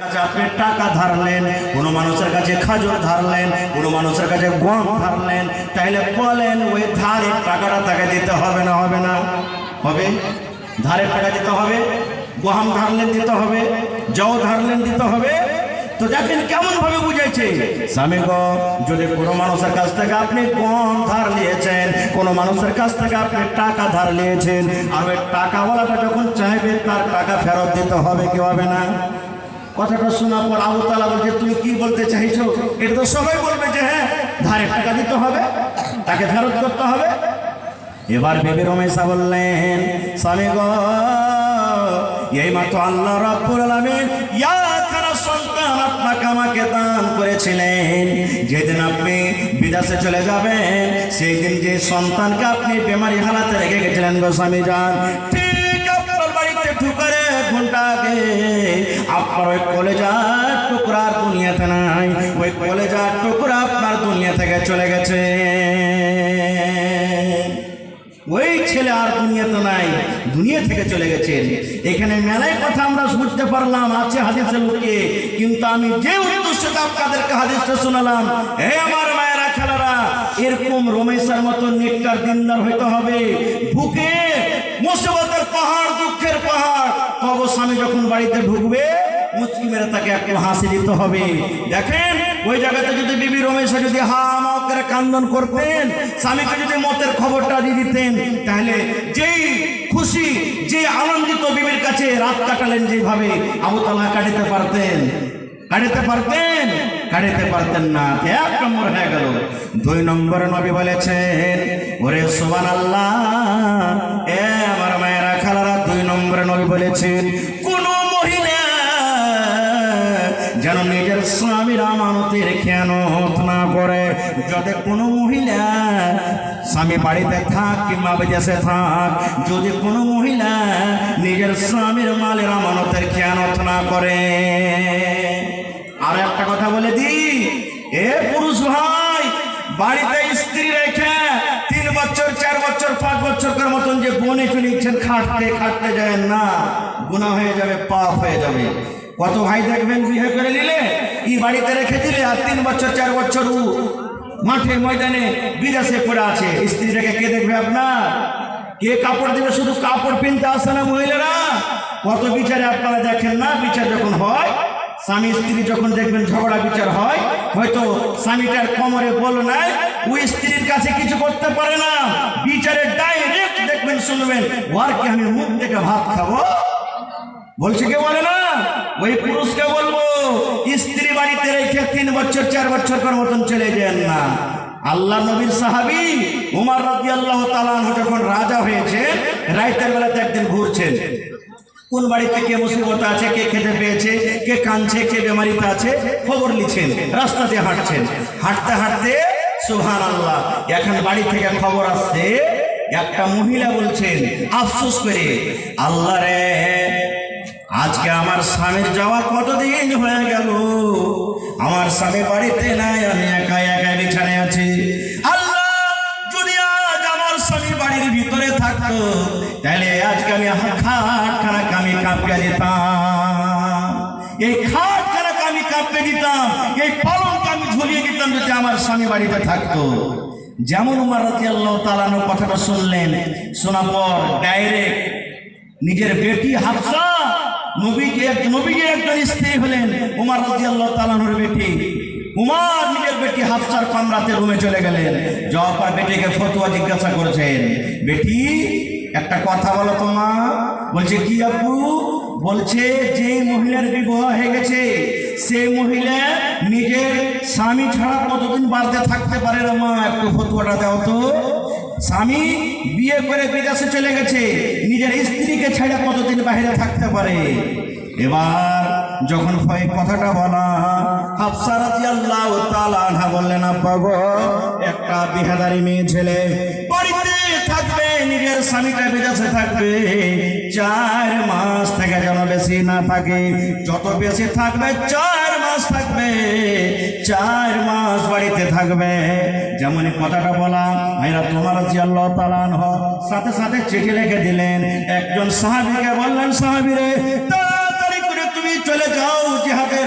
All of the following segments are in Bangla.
আপনি টাকা ধারলেন, কোনো মানুষের কাছে খাজর ধারলেন, কোনো মানুষের কাছে গম ধারলেন, তাইলে বলেন ওই ধারের টাকাটা তাকে দিতে হবে না হবে না? হবে। ধারের টাকা দিতে হবে, গম ধারলেন দিতে হবে, জও ধারলেন দিতে হবে। তো দেখেন কেমন ভাবে বুঝাইছে স্বামী গো, যদি কোনো মানুষের কাছ থেকে আপনি গম ধার নিয়েছেন, কোনো মানুষের কাছ থেকে আপনি টাকা ধার নিয়েছেন, আর ওই টাকাওয়ালাটা যখন চাইবে তার টাকা ফেরত দিতে হবে কি হবে না? কথাটা শোনার পর আবু তাআলা বলছে তুমি কি বলতে চাইছো? এটা তো সবাই বলবে যে হ্যাঁ ধারের টাকা দিতে হবে, তাকে ফেরত করতে হবে। এবার বিবি রুমাইসা বললেন স্বামী গো, এই মাত্র আল্লাহ রাব্বুল আলামিন ইয়াখানা সন্তান আপনাকে আমাকে দান করেছিলেন। যেদিন আপনি বিদেশে চলে যাবেন সেই দিন যে সন্তানকে আপনি বেমারি হালাতে রেখে গেছিলেন গো স্বামী যান, ঠিক আপনার বাড়িতে ঢুকার ঘন্টা আগে আপনার ওই কলেজার টুকরা দুনিয়াতে নাই, ওই কলেজার টুকরা আপনার দুনিয়া থেকে চলে গেছে। ওই ছেলে আর দুনিয়াতে নাই, দুনিয়া থেকে চলে গেছেন। এখানে মেলায় কথা আমরা বুঝতে পারলাম আছে হাদিসে লুকিয়ে, কিন্তু আমি যে উদ্দেশ্যে আপনাদেরকে হাদিসটা শোনালাম, হে আমার মায়েরা খেলারা, এরকম রমেশার মতো নেককার দিনদার হইতে হবে। বুকে মুসিবতের পাহাড়, দুঃখের পাহাড়, তবে স্বামী যখন বাড়িতে ঢুকবে মুচকি মেরে তাকে একটু হাসি দিতে হবে। দেখেন ওই জায়গাতে যদি বিবি রমেশা যদি হা মা করে কান্দন করতেন, স্বামীকে যদি মতের খবরটা দিয়ে দিতেন, তাহলে যেই খুশি যে আনন্দিত বিবির কাছে রাত কাটালেন যেভাবে, আবু তাআলা কাটাতে পারতেন? কাটাতে পারতেন? কাটাতে পারতেন না। এক নম্বর হয়ে গেল। দুই নম্বরে নবী বলেছেন ওরে সুবহানাল্লাহ, এ আমার মায়েরা খালারা, দুই নম্বরে নবী বলেছেন কোন মহিলা যেন নিজের স্বামীর আমানতের খেয়ানত না করে। যদি কোনো মহিলা স্বামী বাড়িতে থাক কিংবা বিদেশে থাক, যদি কোনো মহিলা নিজের স্বামীর মালের আমানতের খেয়ানত না করে। আর একটা কথা বলে দি, এ পুরুষ ভাই, বাড়িতে স্ত্রী রেখে 3 বছর 4 বছর 5 বছরের মতন যে বনে চলেছেন খাটতে খাটতে যায় না, গুনাহ হয়ে যাবে, পাপ হয়ে যাবে। কত ভাই দেখবেন বিয়ে করে নিলে এই বাড়িতে রেখে দিলে, আর 3 বছর 4 বছর মাঠে ময়দানে বিদেশে পড়ে আছে। স্ত্রীটাকে কে দেখবে আপনার? কে কাপড় দেবে? শুধু কাপড় কিনতে আসে না মহিলারা, কত বিচারে আপনারা দেখেন না? বিচার যখন হয়, স্বামী স্ত্রী যখন দেখবেন ঝগড়া বিচার হয়, হয়তো স্বামীটার কোমরে বল নাই, ওই স্ত্রীর কাছে কিছু করতে পারে না, বিচারে ডাইরেক্ট দেখবেন শুনবেন, ওর কি আমি মুখ দেখে ভাত খাবো? বলছে কে? বলে না। ওই পুরুষকে বলবো স্ত্রী বাড়িতে রেখে 3 বছর 4 বছর পর মতন চলে যান না। আল্লাহ নবীর সাহাবী উমর রাদিয়াল্লাহু তাআলা যখন রাজা হয়েছে, রাতের বেলাতে একদিন ঘুরছেন, কোন বাড়িতে কে মুসিবত আছে, কে খেতে পেয়েছে, কে কাঁদছে, কে বেমারিতে আছে, খবর নিচ্ছেন। রাস্তা দিয়ে হাঁটছেন, হাঁটতে হাঁটতে সুবহানাল্লাহ, এখন বাড়ি থেকে খবর আসছে, একটা মহিলা বলছেন আফসোস করে, আল্লাহ রে, আজকে আমার স্বামীর যাওয়া কতদিন হয়ে গেল, আমার স্বামী বাড়িতে নাই, আমি একা একা বিছানায় আছি। আল্লাহ, যদি আজ আমার স্বামী বাড়ির ভিতরে থাকতো, তাহলে আজকে আমি খাটখানাকে আমি কাঁপিয়ে দিতাম, এই খাটখানাকে আমি কাঁপিয়ে দিতাম, এই পালনকে আমি ঝুলিয়ে দিতাম যদি আমার স্বামী বাড়িতে থাকতো। যেমন উমর রাদিয়াল্লাহু তাআলা কথাটা শুনলেন, শোনার পর ডাইরেক্ট নিজের বেটি হাফসা, নবীজি একজন স্ত্রী হলেন উমর রাদিয়াল্লাহু তাআলার বেটি, উমর নিজের বেটি হাফসার কামরাতে রুমে চলে গেলেন। যাওয়ার পর বেটিকে ফতোয়া জিজ্ঞাসা করেছেন, বেটি একটা কথা বলো তো মা। বলছে কি আপু? বলছে যে মহিলার বিবাহ হয়ে গেছে সেই মহিলা নিজের স্বামী ছাড়া কতদিন বাড়িতে থাকতে পারে না মা, একটু ফতোয়াটা দাও তো। স্বামী বিয়ে করে বিদেশে চলে গেছে, নিজের স্ত্রীকে ছেড়ে কতদিন বাইরে থাকতে পারে? এবার যখন কথাটা বলা, হাফসা রাদিয়াল্লাহু তাআলা আনহা বললেন, আব্বা গো, একটা বিহাদারি মেয়ে ছেলে বাড়িতে থাকবে, নিজের স্বামীটা বিদেশে থাকবে, 4 মাস থেকে যেন বেশি না থাকে, যত বেশি থাকবে 4 মাস থাকবে, 4 মাস বাড়িতে থাকবে। যেমন কথাটা বলা, ভাইরা তোমার রাদিয়াল্লাহু তাআলা আনহু সাথে সাথে চিঠি লিখে দিলেন, একজন সাহাবীকে বললেন, সাহাবী রে, তাড়াতাড়ি করে তুমি চলে যাও জিহাদে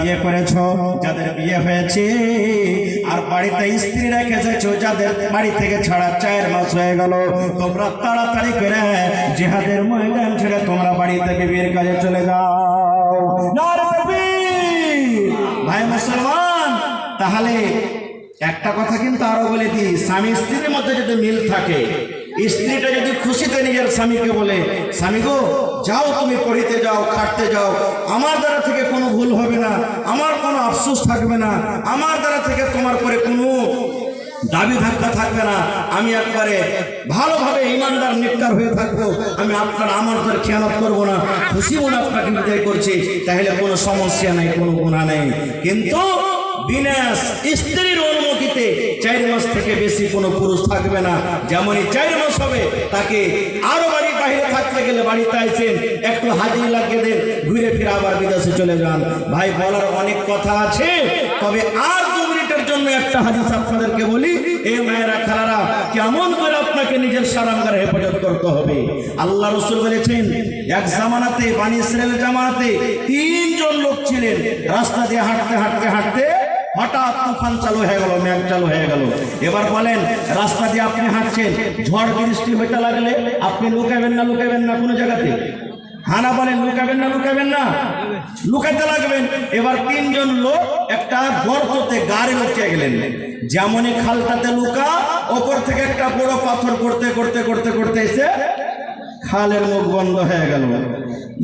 বিয়ে করেছো, যাদের বিয়ে হয়েছে আর বাড়িতে স্ত্রী রেখে এসেছো, যাদের বাড়ি থেকে ছাড়া 4 মাস হয়ে গেল, তোমরা তাড়াতাড়ি করে জিহাদের ময়দান ছেড়ে তোমরা বাড়িতে বিবির কাজে চলে যাও। নারে তাকবীর! ভাই মুসলমান, তাহলে একটা কথা কিন্তু আরো বলে দিই, স্বামী স্ত্রীর মধ্যে যদি মিল থাকে, স্ত্রীটা যদি খুশিতে নিজের স্বামীকে বলে, স্বামী গো যাও, তুমি পড়িতে যাও, খাটতে যাও, আমার দ্বারা থেকে কোনো ভুল হবে না, আমার কোনো আফসোস থাকবে না, আমার দ্বারা থেকে তোমার পরে কোনো দাবি ধাক্কা থাকবে না, আমি একবারে ভালোভাবে ইমানদার নিকার হয়ে থাকবো, আমি আপনার আমার তার খেয়ানত করবো না, খুশি মনে আপনাকে বিদায় করছি, তাহলে কোনো সমস্যা নেই, কোনো গুনাহ নেই। কিন্তু বিনা স্ত্রীর অনুমতিতে 4 মাস থেকে বেশি কোনো পুরুষ থাকবে না। যেমনই 4 মাস হবে, তাকে আরো বাড়ির বাইরে থাকতে গেলে বাড়িতে আইছেন, একটু হাজির লাগিয়ে দেন, ঘুরে ফিরে আবার বিদেশে চলে যান। ভাই বলার অনেক কথা আছে, তবে আর 2 মিনিটের জন্য একটা হাদিস আপনাদেরকে বলি। এই মায়েরা খালারা, কেমন করে আপনাকে নিজের সারাঙ্গার হেফাজত করতে হবে। আল্লাহ রাসূল বলেছেন, এক জামানাতে, বানি ইসরায়েলের জামানাতে 3 জন লোক ছিলেন, রাস্তা দিয়ে হাঁটতে হাঁটতে হাঁটতে হঠাৎ তুফান চালু হয়ে গেল, মেঘ চালু হয়ে গেল। এবার বলেন, রাস্তা দিয়ে আপনি হাঁটছেন, ঝড় বৃষ্টি হতে লাগলে আপনি লুকাবেন না, লুকাবেন না কোনো জায়গাতে? হানা বলেন, লুকাবেন না, লুকাবেন না? লুকাতে লাগবেন। এবার 3 জন লোক একটা গর্ততে গাড়ি লুকিয়ে গেলেন। যেমনই খালটাতে লুকা, ওপর থেকে একটা বড় পাথর করতে করতে করতে করতে এসে খালের মুখ বন্ধ হয়ে গেল।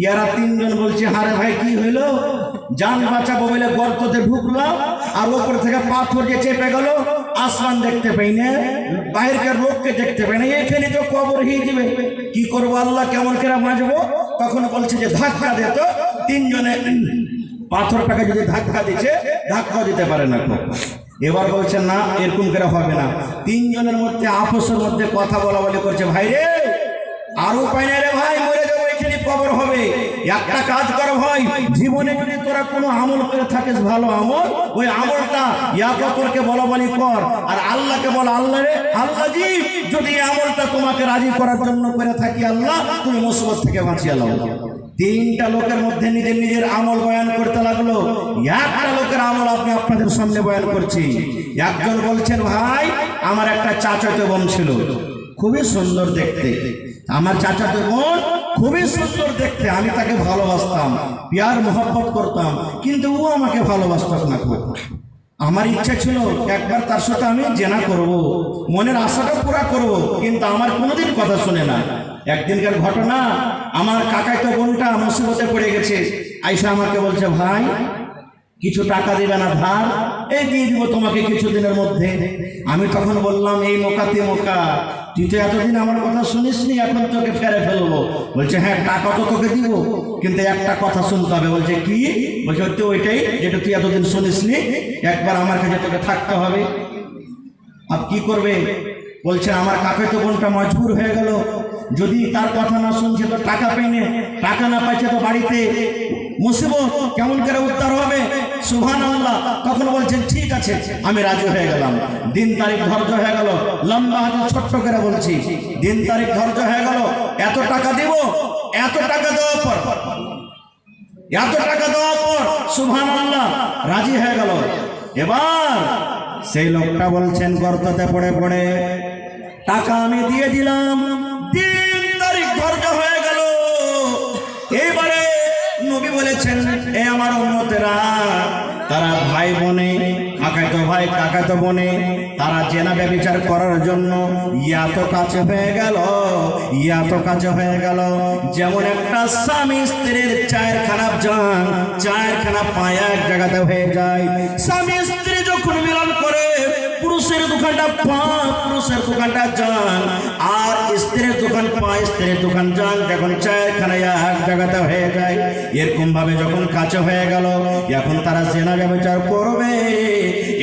ইয়ারা 3 জন বলছে, হারে ভাই কি হইলো? জান বাঁচাবো বলে গর্ততে ঢুকলাম, আর ওপর থেকে পাথর যে চেপে গেল, আসমান দেখতে পাই না, বাইরের লোককে দেখতে পাই না, এখানে তো কবর হয়ে যাবে, কি করবো আল্লাহ, কেমন করে বাঁচবো? তখন বলছে যে ধাক্কা দে তো। 3 জনে পাথরটাকে যদি ধাক্কা দিচ্ছে, ধাক্কা দিতে পারে না। এবার বলছে না, এরকম করে হবে না। 3 জনের মধ্যে আপসের মধ্যে কথা বলা বলি করছে, ভাই রে আর উপায় নেই রে ভাই, মরে যাবো, এখানে কবর হবে। একটা কাজ কর ভাই, জীবনে যদি তোরা কোনো আমল করে থাকিস, ভালো আমল, ওই আমলটা ইয়াকে বলা বলি কর, আর আল্লাহকে বল, আল্লাহ রে, আল্লাহ জি যদি এই আমলটা তোমাকে রাজি করার জন্য করে থাকি, আল্লাহ তুমি মুসিবত থেকে বাঁচিয়ে নাও। 3টা লোকের মধ্যে নিজের নিজের আমল বয়ান করতে লাগলো। একটা লোকের আমল আপনি আপনাদের সামনে বয়ান করছি। একজন বলছেন, ভাই আমার একটা চাচাতো বোন ছিল, খুবই সুন্দর দেখতে, আমার চাচাতো বোন খুবই সুন্দর দেখতে, আমি তাকে ভালোবাসতাম, প্যার মোহব্বত করতাম, কিন্তু ও আমাকে ভালোবাসত না। আমার ইচ্ছা ছিল একবার তার সাথে আমি জেনা করব, মনের আশাটা পুরা করব, কিন্তু আমার কোনোদিন কথা শুনে না। একদিনকার ঘটনা, আমার কাকাতো বোনটা মুসিবতে পড়ে গেছে, আইসা আমাকে বলছে, ভাই কিছু টাকা দিবে না ধার? এই দিয়ে দিব তোমাকে কিছুদিনের মধ্যে। আমি তখন বললাম, এই মোকাতে মোকা, তুই তো এতদিন আমার কথা শুনিসনি, এখন তোকে ফেরে ফেলবো। বলছে, হ্যাঁ টাকা তো তোকে দিব, কিন্তু একটা কথা শুনতে হবে। বলছে, কি? বলছে, তো ওইটাই যেটা তুই এতদিন শুনিসনি, একবার আমার কাছে তোকে থাকতে হবে। আর কি করবে? বলছে, আমার কাকাতো বোনটা মজবুর হয়ে গেল, যদি তার কথা না শুনছে তো টাকা পেয়ে, টাকা না পাইছে তো বাড়িতে মুসিবত, কেমন করে উদ্ধার হবে? সুবহানাল্লাহ। তখন বলছেন, ঠিক আছে আমি রাজি হয়ে গেলাম। দিন তারিখ ধার্য হয়ে গেল, লম্বা হাতে ছোট্ট করে বলছি, দিন তারিখ ধার্য হয়ে গেল, এত টাকা দিব, এত টাকা দেওয়ার পর, এত টাকা দেওয়ার পর সুবহানাল্লাহ রাজি হয়ে গেল। এবার সেই লোকটা বলছেন, গর্ততে পড়ে পড়ে টাকা আমি দিয়ে দিলাম, দিন তারিখ ধার্য হয়ে গেল। এইবারে নবী বলেছেন, এ আমার উম্মতেরা, তারা ভাই বোনে, কাকাতো ভাই কাকাতো বোনে, তারা জেনা ব্যভিচার করার জন্য এত কাছে হয়ে গেল, এত কাছে হয়ে গেল। যেমন একটা স্বামী স্ত্রীর 4খানা জান, 4খানা পায়া এক জায়গাতে হয়ে যায়। স্বামী স্ত্রী যখন মিলন করে, পুরুষের দোকানটা পা, পুরুষের দোকানটা জান, আর স্ত্রীর দোকান পা, স্ত্রীর দোকান জান, যখন 4খানা এক জায়গাতে হয়ে যায়, এরকম ভাবে যখন কাছে হয়ে গেল, এখন তারা জেনা ব্যভিচার করবে।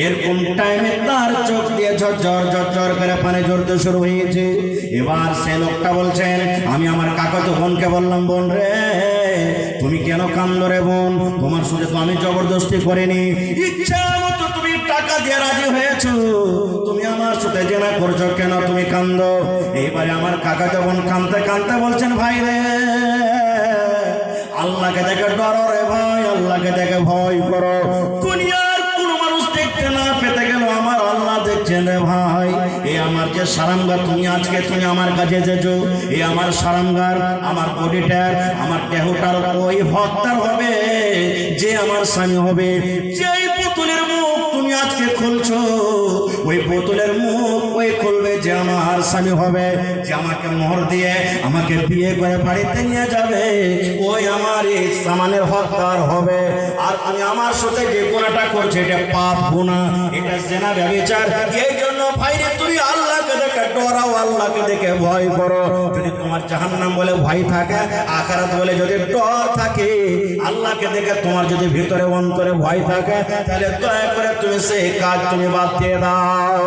এরকম টাইমে তার চোখ দিয়ে ঝরঝর ঝরঝর করে পানি ঝরতে শুরু হয়েছে। এবার সে লোকটা বলছেন, আমি আমার কাকাতো বোনকে বললাম, বোন রে তুমি কেন কান্দো রে বোন? তোমার সাথে তো আমি জবরদস্তি করিনি, ইচ্ছা মতো তুমি টাকা দিয়ে রাজি হয়েছো, তুমি আমার সাথে জেনা করছো, কেন তুমি কান্দো? এইবারে আমার কাকাতো বোন কাঁদতে কাঁদতে বলছেন, ভাই রে আল্লাহকে দেখে ডরো রে ভাই, আল্লাহকে দেখে ভয় করো। দুনিয়ার কোন মানুষ দেখতে না পেতে গেল আমার আল্লাহ দেখছেন রে ভাই। এ আমার যে সারাঙ্গার, তুমি আজকে তুমি আমার কাছে এসেছো, এ আমার সারাঙ্গার, আমার বডিটার, আমার দেহটার ওই হকদার হবে যে আমার স্বামী হবে। যেই পুতুলের মুখ তুমি আজকে খুলছো, ওই বোতলের মুখ ওই খুলবে যে আমার স্বামী হবে, যে আমাকে মোহর দিয়ে আমাকে বিয়ে করে বাড়িতে নিয়ে যাবে, ওই আমার এই সামানের হকদার হবে। আর তুমি আমার সাথে যে গুনাহটা করছো এটা পাপ গুনাহ, এটা জেনা ব্যভিচার। এই জন্য ভাইরে তুমি আল্লাহকে দেখে ডরাও, আল্লাহকে দেখে ভয় করো। যদি তোমার জাহান্নাম বলে ভয় থাকে, আখিরাত বলে যদি ডর থাকে, আল্লাহকে দেখে তোমার যদি ভিতরে অন্তরে ভয় থাকে, তাহলে দয়া করে তুমি সেই কাজ তুমি বাদ দিয়ে দাও।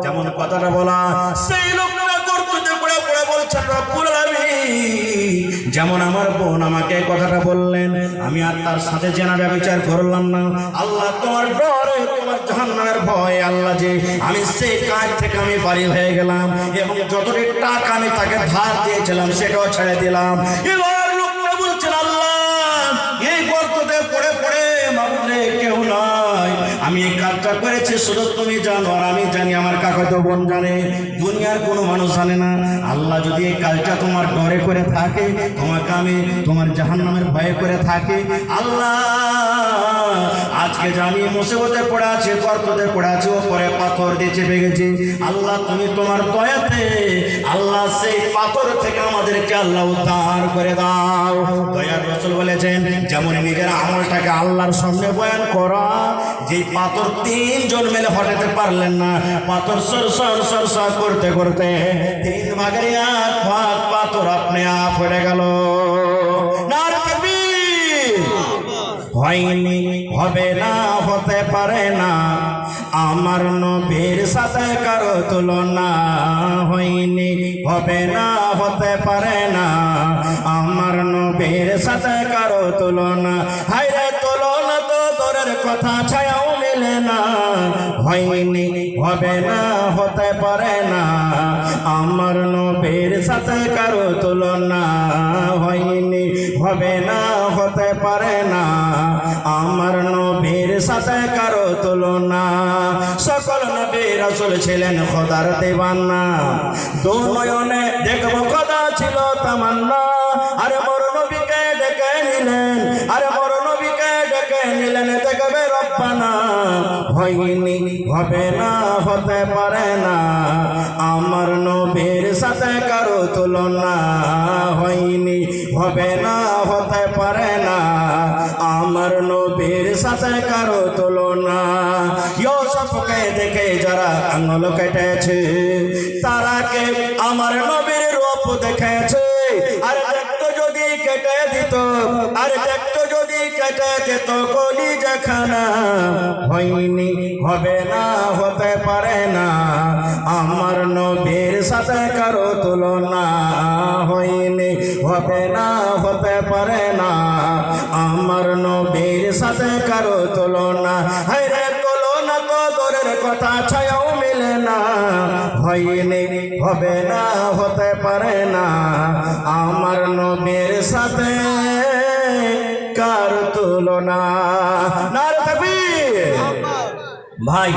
যেমন কথাটা বলা, সেই লোকটা করতে পড়ে পড়ে বলছেন রব্বুল আলামিন, যেমন আমার বোন আমাকে কথাটা বললেন, আমি আর তার সাথে জেনা ব্যভিচার করলাম না। আল্লাহ তোমার ডরে, তোমার জাহান্নামের ভয়, আল্লাহ যে আমি সেই কাজ থেকে আমি বাড়ি হয়ে গেলাম, এবং যতটি টাকা আমি তাকে ধার দিয়েছিলাম সেটাও ছেড়ে দিলাম। এবার লোকটা বলছেন, আল্লাহ এই গর্ততে পড়ে পড়ে মাবুদে কেউ নাই, আমি এই কাজটা করেছি শুধু তুমি জানো আর আমি জানি, আমার কাকাতো বোন জানে, দুনিয়ার কোনো মানুষ জানে না। আল্লাহ যদি এই কাজটা তোমার ডরে করে থাকে, তোমাকে আমি তোমার জাহান্নামের ভয়ে করে থাকি, আল্লাহ আজকে জানি মুসিবতে পড়ে আছে, গর্ততে পড়ে আছে, ওপরে পাথর দিয়ে চেপে গেছি, আল্লাহ তুমি তোমার দয়াতে আল্লাহ সেই পাথর থেকে আমাদেরকে আল্লাহ উদ্ধার করে দাও। দয়ার রাসূল বলেছেন, যেমন নিজের আমলটাকে আল্লাহর সামনে বয়ান করা, যে পাথর তিনজন মিলে হটাতে পারলেন না, পাথর সর করতে করতে 3 ভাগের 1 ভাগ পাথর আপনি আপ হয়ে গেল। নারে তাকবীর! হয়নি, হবে না, হতে পারে না, আমার নবীর সাথে কারো তুলনা। হয়নি, হবে না, হতে পারে না, আমার নবীর সাথে কারো তুলনা। হায়রে তুলনা তো দূরের কথা, ছায়াও মেলে না। হয়নি, হবে না, হতে পারে না, আমার নবীর সাথে কারো তুলনা। হয়নি, হবে না, হতে পারে না, আমার নবীর সাথে কারো তুলনা। সকল নবী রাসূল ছিলেন খোদার দিওয়ানা, দু নয়নে দেখবো খোদা ছিল তামান্না। আরে মোর নবীকে ডেকে নিলেন, আরে মোর নবীকে ডেকে নিলেন, দেখবে রব্বানা। হয়নি, হবে না, হতে পারে না, আমার নবীর সাথে কারো তুলনা। হয়নি, হবে না, হতে পারে না, আমার নবীর সাথে কারো তুলনা। ইউসুফকে দেখে যারা আঙুল কেটেছে, তারাকে আমার নবীর রূপ দেখেছে। আর দেখতো যদি কেটে দিত, আর দেখতো যদি কেটে দিত কলিজাখানা। হয়নি, হবে না, হতে পারে না, আমার নবীর সাথে কারো তুলনা। হয়নি, হবে না, হতে পারে না, আমার নবীর সাথে কারো তুলনা। হায়রে তুলনা তো দূরের কথা, ছায়াও মিলে না। হয়নি, হবে না, হতে পারে না, আমার নবীর সাথে কার তুলনা। নারে তাকবীর! ভাই